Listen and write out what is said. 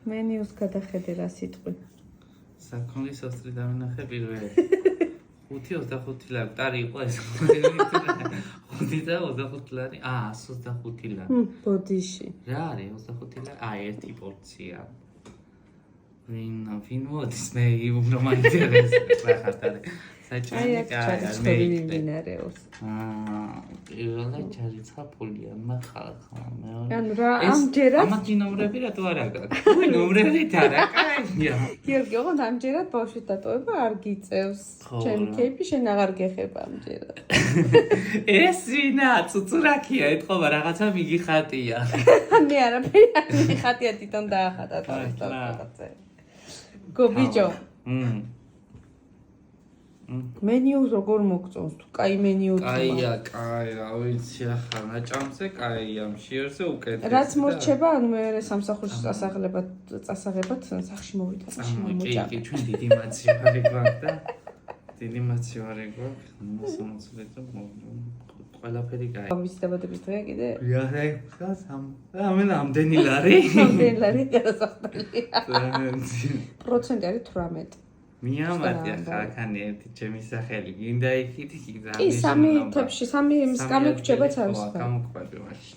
მენიუს გადახედე რა სიტყვი. საქონლის ოსტრი დავინახე პირველი. 5.25 ლარი, ტარი იყო ეს. 5 და 25 ლარი. 125 ლარი. ბოდიში. რა არის 25 ლარი? ერთი პორცია. ვინ მოდის მე უფრო მაინტერესებს რა ხარ. საჭირო კაი, მიმდინარეობს. პირველად ჩარიცხაფულია, ხალხო, მეორე. ანუ რა ამჯერად ამათი ნომრები რატო არ აქვს? ნომრებით არა, კაია. გიორგი, ოღონდ ამჯერად ბავშვის დატოვება არ გიწევს. ჩემი кейფი შენ აღარ გეხება ამჯერად. ეს ვინა, ცუცურაკია, ეთქობა რაღაცა მიგიხატია. მე არაფერი არ მიხატია, თვითონ დაახატა თავის რაღაცა. გობიჯო. მენიუს როგორ მოგწონს თუ კაი მენიუ კაია, რა ვიცი ახლა ნაჭამზე კაია, მშიერზე უკეთეს. რაც მორჩება, ანუ მე სამსახურში წასაღებად სახში მოვიდა, სახში მომოჭა. კი, ჩვენ დიდი მაცივარი გვაქვს და დიდი მაცივარი გვაქვს, 60 ლიტრი ყველაფერი კაი. ამის დაბადების დღეა კიდე? იარე, ამენ ამდენი ლარი? ამდენი ლარი გადასახდელია. პროცენტი არის 18. მიამატი ახლა ხანი ერთი ჩემი სახელი გინდა იქით ძალიან კი, სამი თებში, სამი გამიგრჩებაც არის. გამოკვები მაშინ.